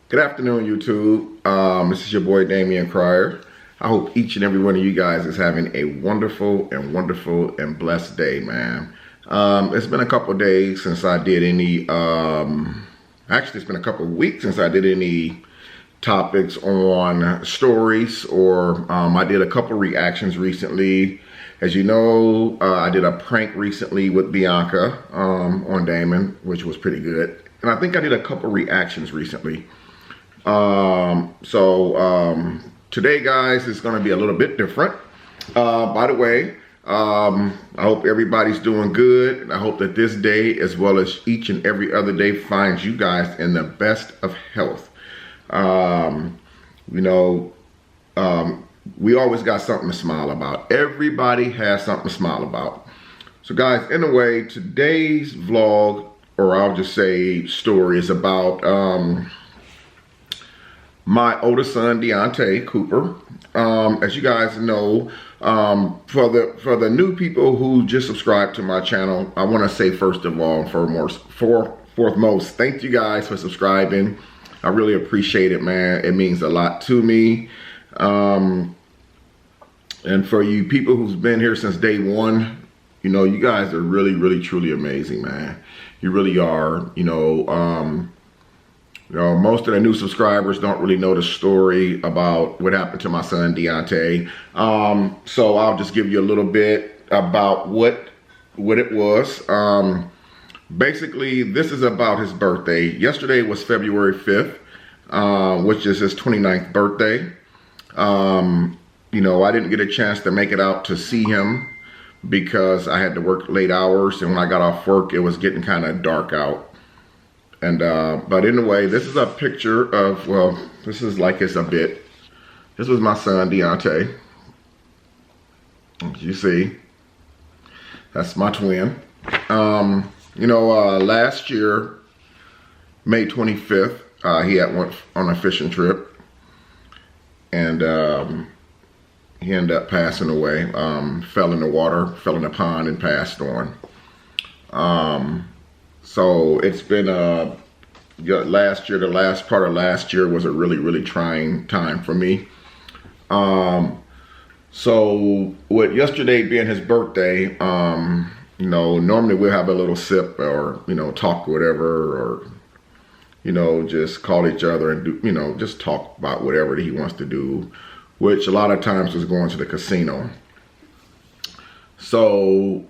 Good afternoon, YouTube. This is your boy Damian Cryer. I hope each and every one of you guys is having a wonderful and blessed day, man. It's been a couple of days since I did any, actually it's been a couple of weeks since I did any topics on stories, or I did a couple reactions recently. As you know, I did a prank recently with Bianca on Damon, which was pretty good. And I think I did a couple reactions recently. Today, guys, is going to be a little bit different. By the way, I hope everybody's doing good. And I hope that this day, as well as each and every other day, finds you guys in the best of health. We always got something to smile about. Everybody has something to smile about. So, guys, anyway, today's vlog, or I'll just say story, is about my oldest son, Denote Cooper. As you guys know, for the new people who just subscribed to my channel, I want to say first of all, foremost, thank you guys for subscribing. I really appreciate it, man. It means a lot to me. And for you people who's been here since day one, you know, you guys are really, truly amazing, man. You really are. Most of the new subscribers don't really know the story about what happened to my son, Denote. So I'll just give you a little bit about what it was. Basically, this is about his birthday. Yesterday was February 5th, which is his 29th birthday. I didn't get a chance to make it out to see him because I had to work late hours, and when I got off work, it was getting kind of dark out. And but anyway, this is a picture of, well, this is like it's a bit. This was my son, Denote. As you see, that's my twin. Last year, May 25th, he had went on a fishing trip, and he ended up passing away. Fell in the water, fell in the pond, and passed on. So it's been last year, the last part of last year was a really trying time for me. So with yesterday being his birthday, normally we'll have a little sip or, talk or whatever, or, just call each other and do, just talk about whatever he wants to do, which a lot of times was going to the casino. So,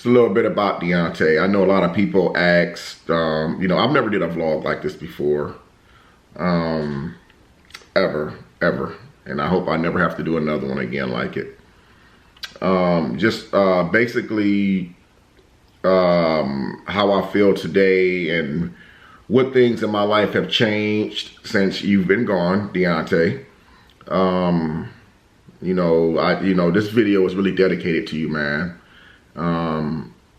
a little bit about Denote. I know a lot of people asked, I've never did a vlog like this before, ever. And I hope I never have to do another one again like it. Basically how I feel today and what things in my life have changed since you've been gone, Denote. This video is really dedicated to you, man.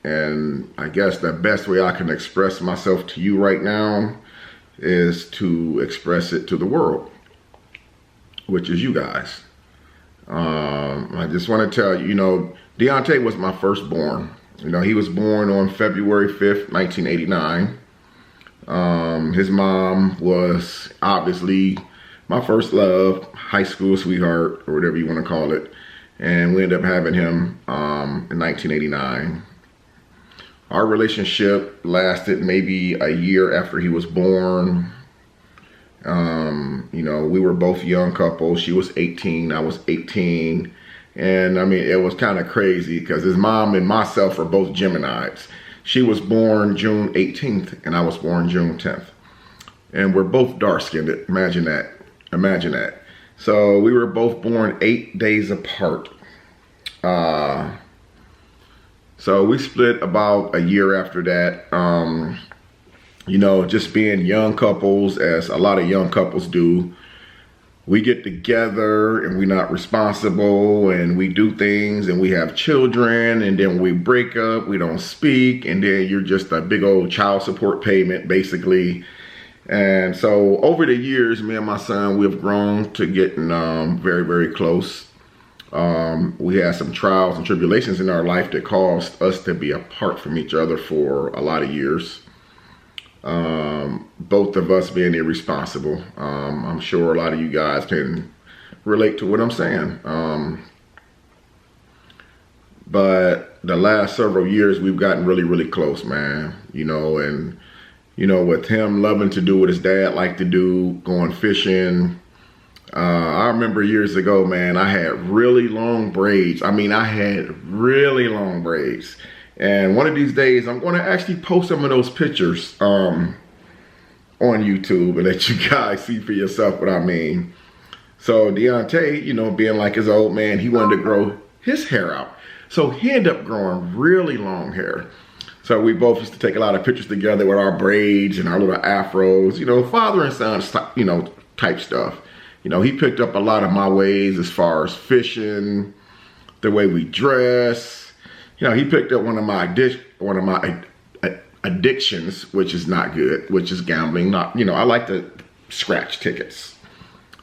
And I guess the best way I can express myself to you right now is to express it to the world, which is you guys. I just want to tell you, Denote was my firstborn. He was born on February 5th, 1989. His mom was obviously my first love, high school sweetheart, or whatever you want to call it. And we ended up having him in 1989. Our relationship lasted maybe a year after he was born. We were both young couples. She was 18, I was 18. And I mean, it was kind of crazy because his mom and myself are both Geminis. She was born June 18th and I was born June 10th. And we're both dark-skinned. Imagine that. So we were both born 8 days apart. So we split about a year after that. Just being young couples, as a lot of young couples do, we get together and we're not responsible and we do things and we have children, and then we break up, we don't speak, and then you're just a big old child support payment, basically. And so over the years, me and my son, we've grown to getting very close. We had some trials and tribulations in our life that caused us to be apart from each other for a lot of years. Both of us being irresponsible. I'm sure a lot of you guys can relate to what I'm saying. But the last several years, we've gotten really, really close, man. And with him loving to do what his dad liked to do, going fishing. I remember years ago, man, I had really long braids. I mean, I had really long braids. And one of these days, I'm going to actually post some of those pictures on YouTube and let you guys see for yourself what I mean. So Deontay, being like his old man, he wanted to grow his hair out. So he ended up growing really long hair. So we both used to take a lot of pictures together with our braids and our little afros, father and son, type stuff. He picked up a lot of my ways as far as fishing, the way we dress. He picked up one of my addictions, which is not good, which is gambling. I like to scratch tickets.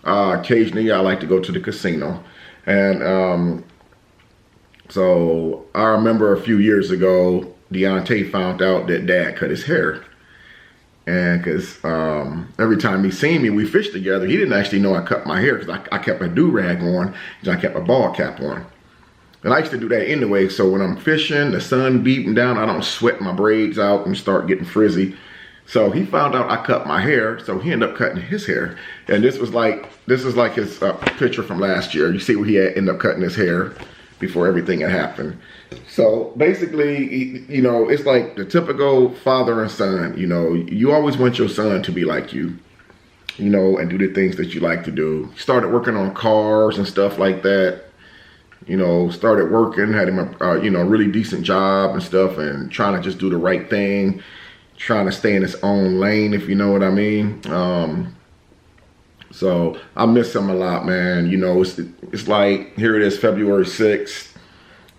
Occasionally, I like to go to the casino. And so I remember a few years ago, Deontay found out that Dad cut his hair. And because every time he seen me, we fished together. He didn't actually know I cut my hair because I kept a do-rag on and I kept a ball cap on. And I used to do that anyway. So when I'm fishing, the sun beating down, I don't sweat my braids out and start getting frizzy. So he found out I cut my hair. So he ended up cutting his hair. And this is like his picture from last year. You see where he ended up cutting his hair before everything had happened. So basically, it's like the typical father and son. You always want your son to be like you, and do the things that you like to do. He started working on cars and stuff like that. Started working, had him a really decent job and stuff, and trying to just do the right thing, trying to stay in his own lane, if you know what I mean. So I miss him a lot, man. It's like, here it is, February 6th.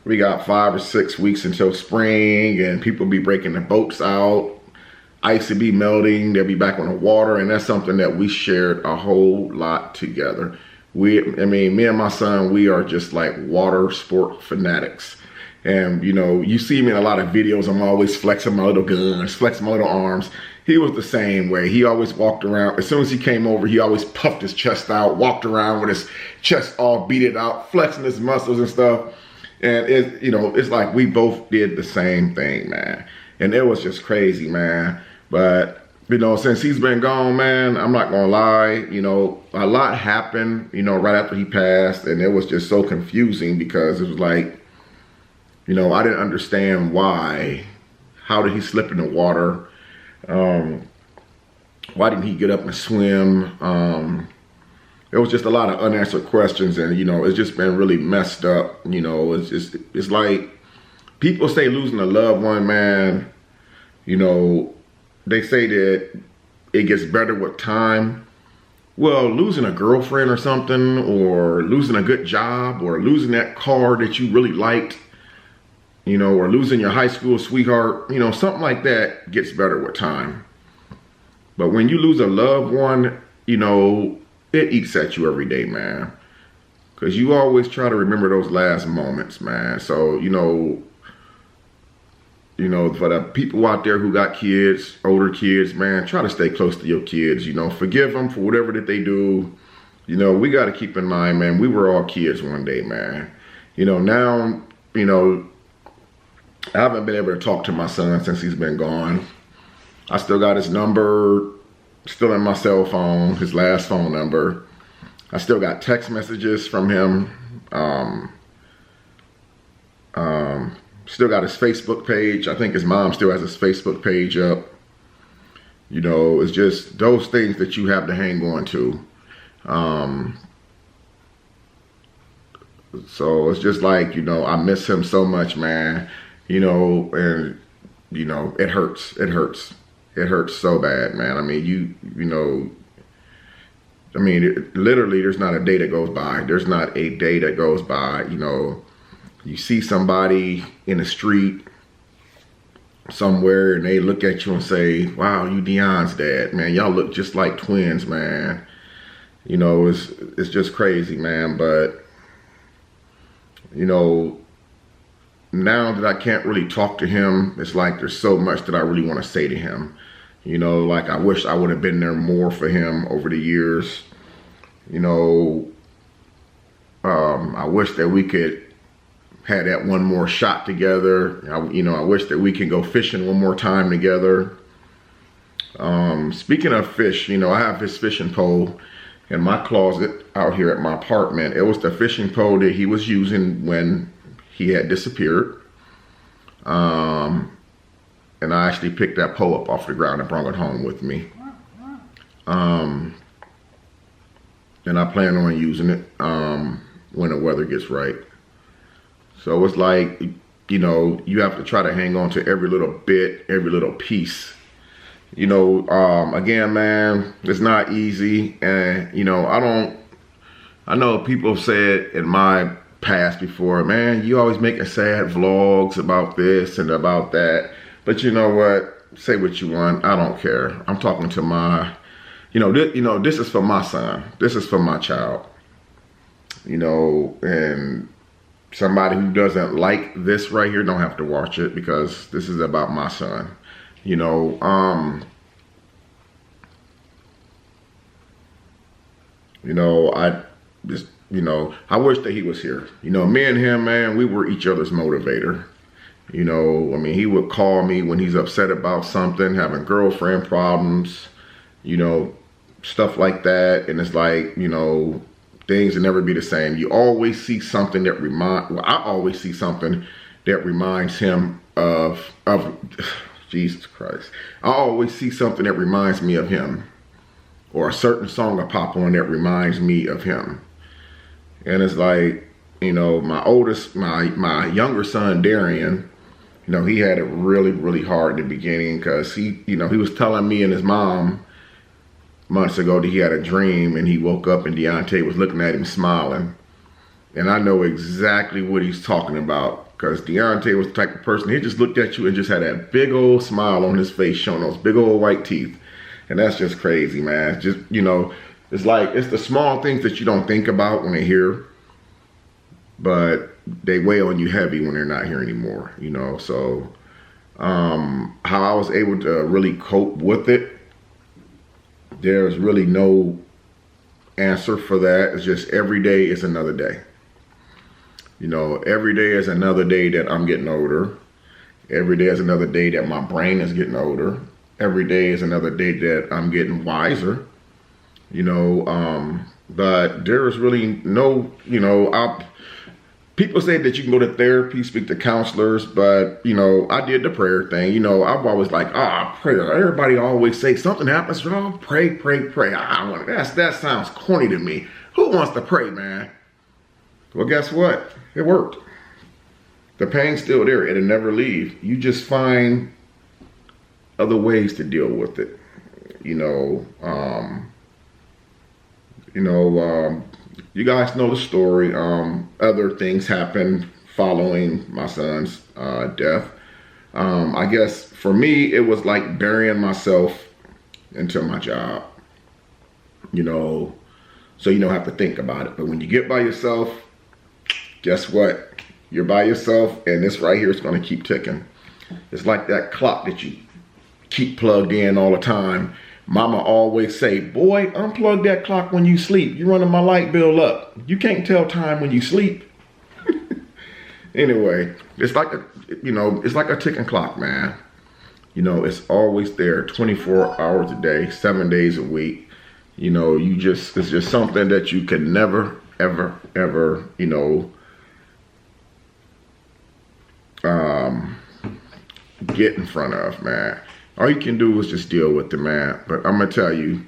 We got 5 or 6 weeks until spring, and people be breaking the boats out. Ice will be melting. They'll be back on the water, and that's something that we shared a whole lot together. Me and my son, we are just like water sport fanatics. And, you see me in a lot of videos. I'm always flexing my little guns, flexing my little arms. He was the same way. He always walked around. As soon as he came over, he always puffed his chest out, walked around with his chest all beaded out, flexing his muscles and stuff. And it's like we both did the same thing, man. And it was just crazy, man. But, since he's been gone, man, I'm not gonna lie, a lot happened, right after he passed. And it was just so confusing because it was like, I didn't understand why. How did he slip in the water? Why didn't he get up and swim? It was just a lot of unanswered questions, and it's just been really messed up. It's like people say losing a loved one, man. They say that it gets better with time. Well, losing a girlfriend or something, or losing a good job, or losing that car that you really liked, or losing your high school sweetheart, something like that gets better with time. But when you lose a loved one, it eats at you every day, man. Because you always try to remember those last moments, man. So, for the people out there who got kids, older kids, man, try to stay close to your kids. Forgive them for whatever that they do. We got to keep in mind, man, we were all kids one day, man. Now, I haven't been able to talk to my son since he's been gone. I still got his number, still in my cell phone, his last phone number. I still got text messages from him. Still got his Facebook page. I think his mom still has his Facebook page up. It's just those things that you have to hang on to. So it's just like, I miss him so much, man. And, it hurts. It hurts. It hurts so bad, man. Literally, there's not a day that goes by. There's not a day that goes by, you see somebody in the street somewhere and they look at you and say, wow, you Deon's dad, man. Y'all look just like twins, man. It's just crazy, man. But, now that I can't really talk to him, it's like there's so much that I really want to say to him. You know, like I wish I would have been there more for him over the years. You know, I wish that we could have that one more shot together. I wish that we can go fishing one more time together. Speaking of fish, you know, I have his fishing pole in my closet out here at my apartment. It was the fishing pole that he was using when he had disappeared. And I actually picked that pole up off the ground and brought it home with me. And I plan on using it when the weather gets right. So it's like, you know, you have to try to hang on to every little bit, every little piece. You know, again, man, it's not easy. And, you know, I know people have said in my past before, man, you always making sad vlogs about this and about that. But you know what? Say what you want. I don't care. I'm talking to my, this is for my son. This is for my child. You know, and somebody who doesn't like this right here don't have to watch it, because this is about my son. You know, I wish that he was here. You know, me and him, man, we were each other's motivator. You know, I mean, he would call me when he's upset about something, having girlfriend problems, you know, stuff like that. And it's like, you know, things will never be the same. You always see something that I always see something that reminds him of Jesus Christ. I always see something that reminds me of him, or a certain song will pop on that reminds me of him. And it's like, you know, my younger son, Darian, you know, he had it really, really hard in the beginning, because he was telling me and his mom months ago that he had a dream, and he woke up and Deontay was looking at him smiling. And I know exactly what he's talking about, because Deontay was the type of person, he just looked at you and just had that big old smile on his face, showing those big old white teeth. And that's just crazy, man. It's just, you know, it's like, it's the small things that you don't think about when they're here, but they weigh on you heavy when they're not here anymore, you know. So how I was able to really cope with it, there's really no answer for that. It's just every day is another day. You know, every day is another day that I'm getting older. Every day is another day that my brain is getting older. Every day is another day that I'm getting wiser. You know, but there is really no, you know, people say that you can go to therapy, speak to counselors, but, you know, I did the prayer thing. You know, I'm always like, prayer. Everybody always say something happens, oh, pray, pray, pray. That sounds corny to me. Who wants to pray, man? Well, guess what? It worked. The pain's still there. It'll never leave. You just find other ways to deal with it. You know, you guys know the story. Other things happened following my son's death. I guess for me, it was like burying myself into my job, you know, so you don't have to think about it. But when you get by yourself, guess what? You're by yourself, and this right here is going to keep ticking. It's like that clock that you keep plugged in all the time. Mama always say, boy, unplug that clock when you sleep. You're running my light bill up. You can't tell time when you sleep. Anyway, it's like it's like a ticking clock, man. You know, it's always there 24 hours a day, 7 days a week. You know, it's just something that you can never, ever, ever, you know, get in front of, man. All you can do is just deal with it, man. But I'm gonna tell you,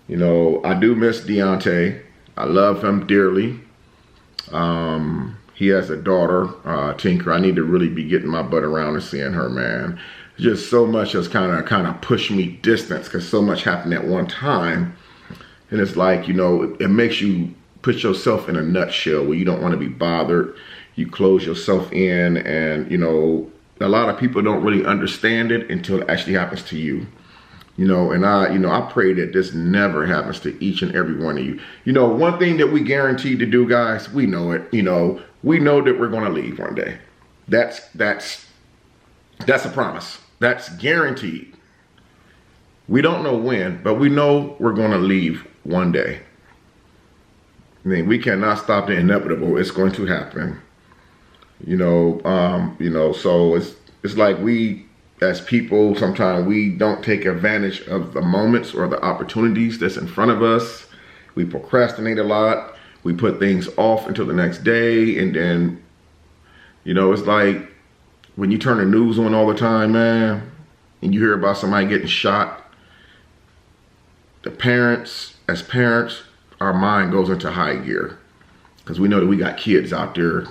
you know, I do miss Deontay. I love him dearly. He has a daughter, Tinker. I need to really be getting my butt around and seeing her, man. Just so much has kind of pushed me distance, because so much happened at one time. And it's like, you know, it makes you put yourself in a nutshell where you don't want to be bothered. You close yourself in, and, you know, a lot of people don't really understand it until it actually happens to you. You know, and I pray that this never happens to each and every one of you. You know, one thing that we guaranteed to do, guys, we know it. You know, we know that we're going to leave one day. That's a promise. That's guaranteed. We don't know when, but we know we're going to leave one day. I mean, we cannot stop the inevitable. It's going to happen. So it's like we, as people, sometimes we don't take advantage of the moments or the opportunities that's in front of us. We procrastinate a lot. We put things off until the next day. And then, it's like when you turn the news on all the time, man, and you hear about somebody getting shot, as parents, our mind goes into high gear because we know that we got kids out there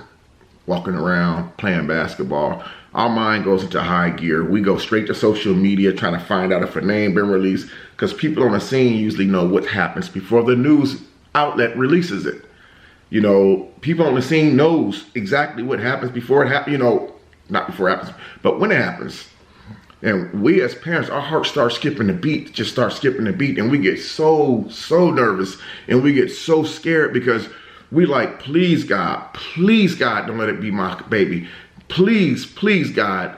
walking around playing basketball. Our mind goes into high gear. We go straight to social media trying to find out if a name been released, because people on the scene usually know what happens before the news outlet releases it. People on the scene knows exactly what happens before it happens, not before it happens, but when it happens. And we as parents, our hearts start skipping the beat, just start skipping the beat. And we get so nervous, and we get so scared because we like, please God, don't let it be my baby. Please, God,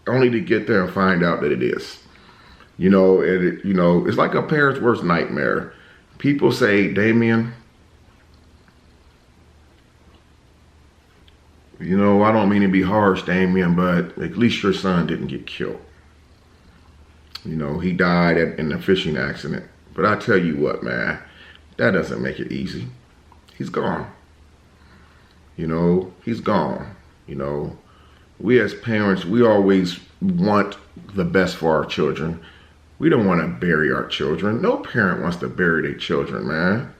only to get there and find out that it is. It's like a parent's worst nightmare. People say, Damien, I don't mean to be harsh, Damien, but at least your son didn't get killed. He died in a fishing accident. But I tell you what, man, that doesn't make it easy. He's gone. He's gone. We as parents, we always want the best for our children. We don't want to bury our children. No parent wants to bury their children, man.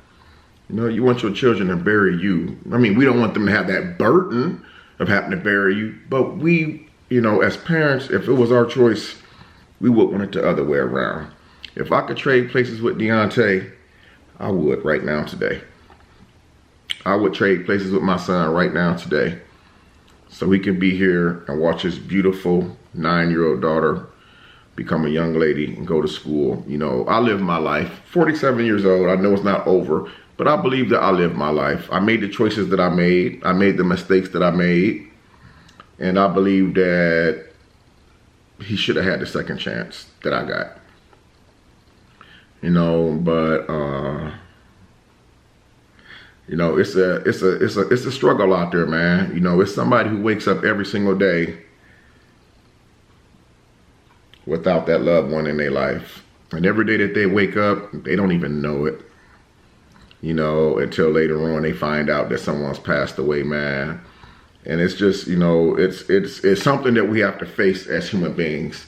You want your children to bury you. I mean, we don't want them to have that burden of having to bury you. But we, as parents, if it was our choice, we would want it the other way around. If I could trade places with Deontay, I would right now today. I would trade places with my son right now today, so he can be here and watch his beautiful 9-year-old daughter become a young lady and go to school. I lived my life, 47 years old. I know it's not over, but I believe that I lived my life. I made the choices that I made. I made the mistakes that I made. And I believe that he should have had the second chance that I got. It's a struggle out there, man. It's somebody who wakes up every single day without that loved one in their life. And every day that they wake up, they don't even know it. Until later on they find out that someone's passed away, man. And it's just, it's something that we have to face as human beings.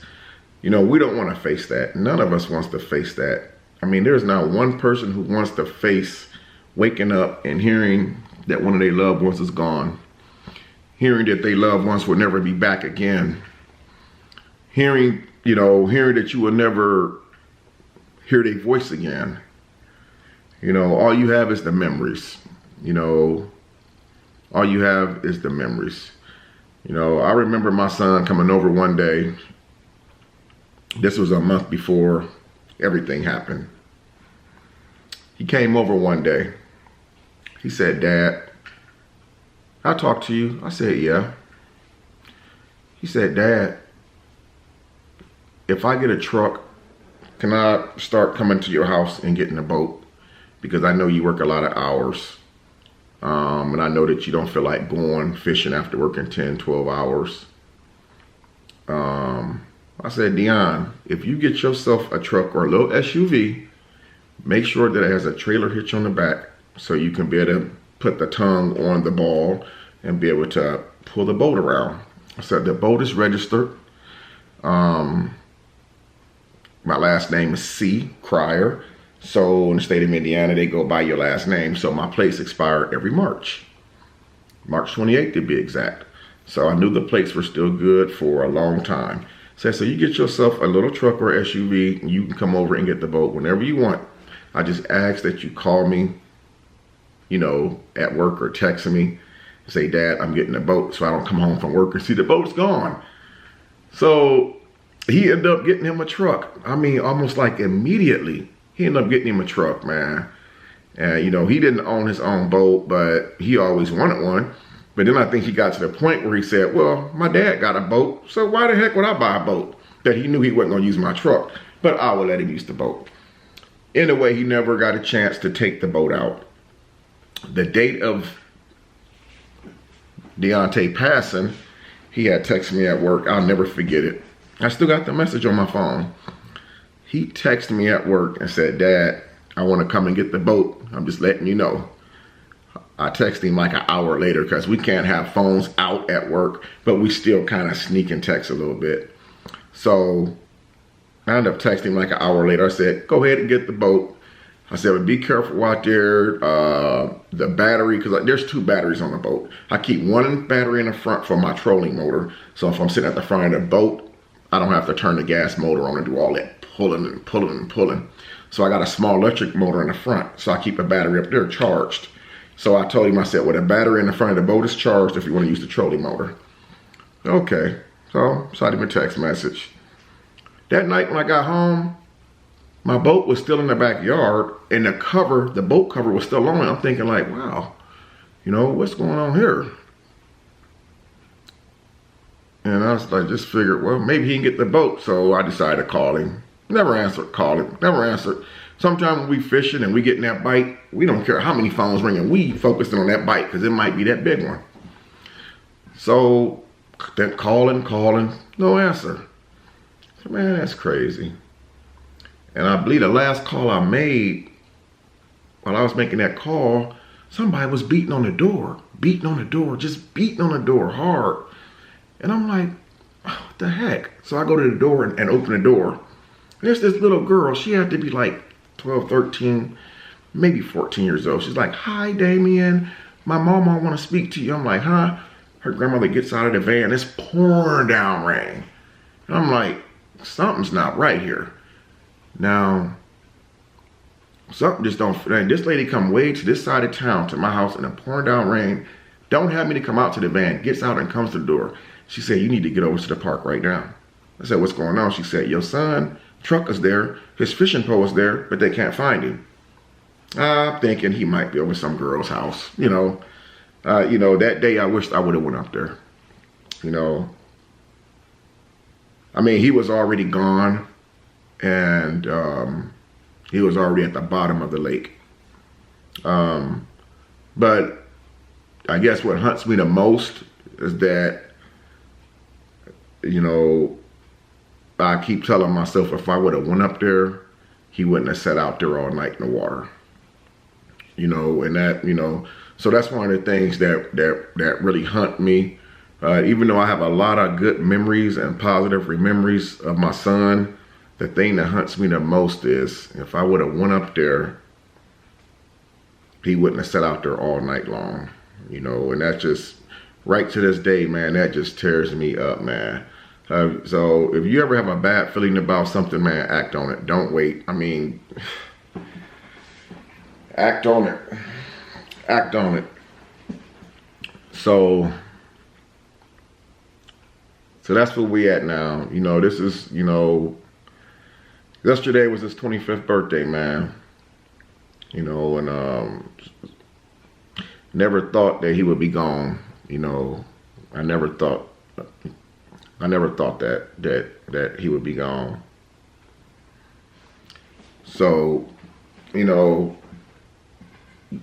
We don't want to face that. None of us wants to face that. I mean, there's not one person who wants to face waking up and hearing that one of their loved ones is gone. Hearing that their loved ones will never be back again. Hearing that you will never hear their voice again. All you have is the memories. All you have is the memories. I remember my son coming over one day. This was a month before everything happened. He came over one day. He said, Dad, I talked to you. I said, yeah. He said, Dad, if I get a truck, can I start coming to your house and getting a boat? Because I know you work a lot of hours. And I know that you don't feel like going fishing after working 10, 12 hours. I said, Dion, if you get yourself a truck or a little SUV, make sure that it has a trailer hitch on the back so you can be able to put the tongue on the ball and be able to pull the boat around. I said, the boat is registered. My last name is C. Cryer. So in the state of Indiana, they go by your last name. So my plates expire every March 28th to be exact. So I knew the plates were still good for a long time. So you get yourself a little truck or SUV, and you can come over and get the boat whenever you want. I just ask that you call me, at work, or text me and say, Dad, I'm getting a boat, so I don't come home from work and see the boat's gone. So he ended up getting him a truck. I mean, almost like immediately. He ended up getting him a truck, man. And, he didn't own his own boat, but he always wanted one. But then I think he got to the point where he said, well, my dad got a boat, so why the heck would I buy a boat that he knew he wasn't going to use my truck? but I will let him use the boat. Anyway, he never got a chance to take the boat out. The date of Deontay passing, he had texted me at work. I'll never forget it. I still got the message on my phone. He texted me at work and said, "Dad, I want to come and get the boat. I'm just letting you know." I texted him like an hour later because we can't have phones out at work, but we still kind of sneak and text a little bit. So I ended up texting him like an hour later. I said, "Go ahead and get the boat." I said, "But be careful out there. The battery, because there's 2 batteries on the boat. I keep one battery in the front for my trolling motor. So if I'm sitting at the front of the boat, I don't have to turn the gas motor on and do all that pulling and pulling and pulling. So I got a small electric motor in the front. So I keep a battery up there charged." So I told him, I said, "Well, the battery in the front of the boat is charged if you want to use the trolling motor." Okay. So I sent him a text message. That night when I got home, my boat was still in the backyard and the boat cover was still on. I'm thinking like, wow, what's going on here? And I was like, just figured, well, maybe he can get the boat. So I decided to call him. Never answered, call him, never answered. Sometimes when we fishing and we getting that bite, we don't care how many phones ringing. We focusing on that bite because it might be that big one. So then calling, no answer. So, man, that's crazy. And I believe the last call I made, while I was making that call, somebody was beating on the door, just beating on the door hard. And I'm like, oh, what the heck? So I go to the door and open the door. There's this little girl. She had to be like 12, 13, maybe 14 years old. She's like, "Hi, Damien. My mama want to speak to you." I'm like, "Huh?" Her grandmother gets out of the van. It's pouring down rain. And I'm like, something's not right here. Now, something just don't fit. This lady come way to this side of town to my house in the pouring down rain. Don't have me to come out to the van. Gets out and comes to the door. She said, "You need to get over to the park right now." I said, "What's going on?" She said, "Your son, truck is there. His fishing pole is there, but they can't find him." I'm thinking he might be over some girl's house. That day I wished I would have went up there. I mean, he was already gone, and he was already at the bottom of the lake. But I guess what hunts me the most is that, I keep telling myself if I would have went up there, he wouldn't have sat out there all night in the water. And that, so that's one of the things that really hunt me. Even though I have a lot of good memories and positive memories of my son, the thing that hunts me the most is if I would have went up there, he wouldn't have sat out there all night long. And that's just, right to this day, man, that just tears me up, man. So if you ever have a bad feeling about something, man, act on it. Don't wait. I mean, act on it. Act on it. So that's where we at now. This is, yesterday was his 25th birthday, man. And never thought that he would be gone. I never thought that he would be gone. So,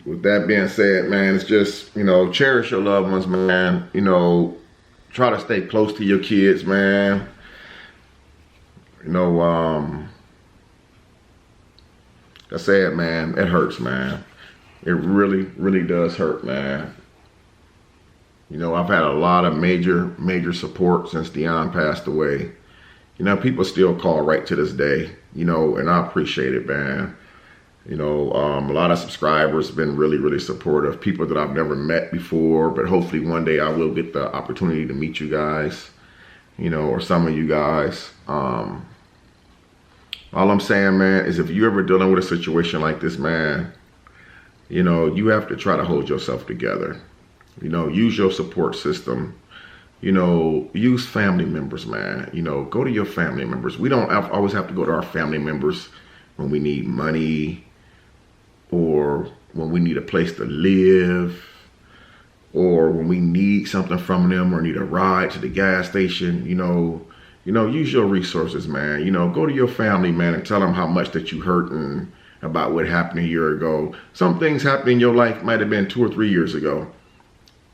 with that being said, man, it's just, cherish your loved ones, man. Try to stay close to your kids, man. I said, man, it hurts, man. It really, really does hurt, man. I've had a lot of major support since Deon passed away. People still call right to this day, and I appreciate it, man. A lot of subscribers have been really, really supportive. People that I've never met before, but hopefully one day I will get the opportunity to meet you guys, or some of you guys. All I'm saying, man, is if you're ever dealing with a situation like this, man, you have to try to hold yourself together. Use your support system. Use family members, man. Go to your family members. We don't always have to go to our family members when we need money, or when we need a place to live, or when we need something from them or need a ride to the gas station. You know, use your resources, man. You know, go to your family, man, and tell them how much that you hurting about what happened a year ago. Some things happened in your life might have been 2 or 3 years ago.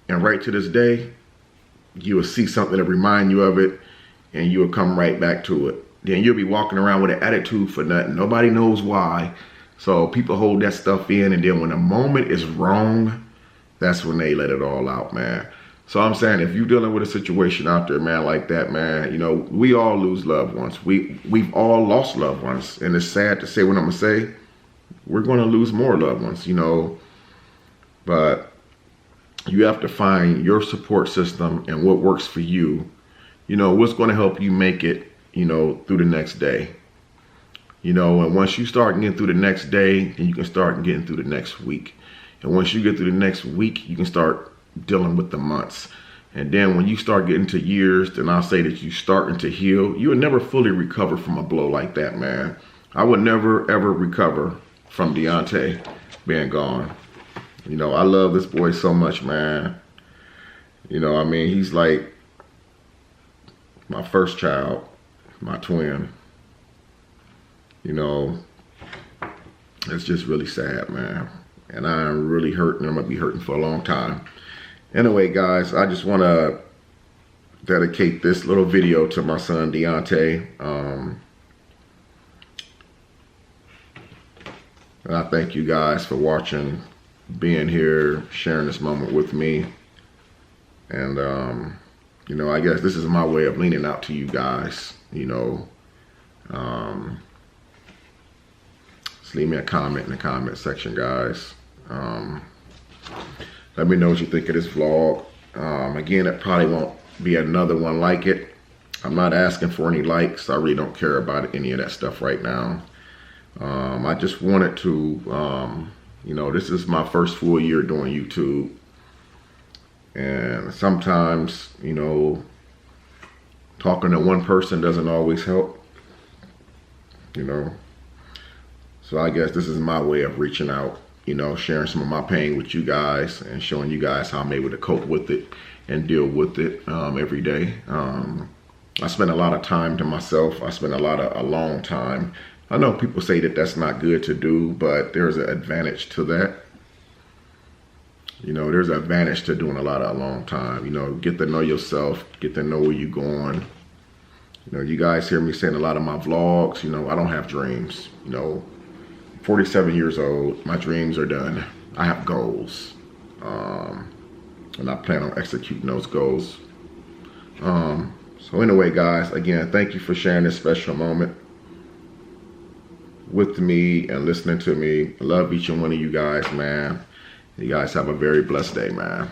And right to this day, you will see something to remind you of it, and you will come right back to it. Then you'll be walking around with an attitude for nothing. Nobody knows why. So people hold that stuff in, and then when the moment is wrong, that's when they let it all out, man. So I'm saying, if you're dealing with a situation out there, man, like that, man, you know, we all lose loved ones. We've all lost loved ones. And it's sad to say what I'm going to say. We're going to lose more loved ones, you know. But you have to find your support system and what works for you. You know, what's going to help you make it, you know, through the next day. You know, and once you start getting through the next day, then you can start getting through the next week. And once you get through the next week, you can start dealing with the months. And then when you start getting to years, then I'll say that you're starting to heal. You will never fully recover from a blow like that, man. I would never, ever recover from Deontay being gone. You know, I love this boy so much, man. You know, I mean, he's like my first child, my twin. You know, it's just really sad, man. And I'm really hurting. I'm going to be hurting for a long time. Anyway, guys, I just want to dedicate this little video to my son, Deontay. And I thank you guys for watching, being here, sharing this moment with me. And, you know, I guess this is my way of leaning out to you guys, you know. Just leave me a comment in the comment section, guys. Let me know what you think of this vlog. Again, it probably won't be another one like it. I'm not asking for any likes. I really don't care about any of that stuff right now. I just wanted to, you know, this is my first full year doing YouTube. And sometimes, you know, talking to one person doesn't always help, you know. So I guess this is my way of reaching out, you know, sharing some of my pain with you guys and showing you guys how I'm able to cope with it and deal with it every day. I spend a lot of time to myself. I spend a long time. I know people say that that's not good to do, but there's an advantage to that. You know, there's an advantage to doing a lot of alone time. You know, get to know yourself, get to know where you're going. You know, you guys hear me saying a lot of my vlogs, you know, I don't have dreams. You know, 47 years old, my dreams are done. I have goals. And I plan on executing those goals. So anyway, guys, again, thank you for sharing this special moment with me and listening to me. I love each and one of you guys, man. You guys have a very blessed day, man.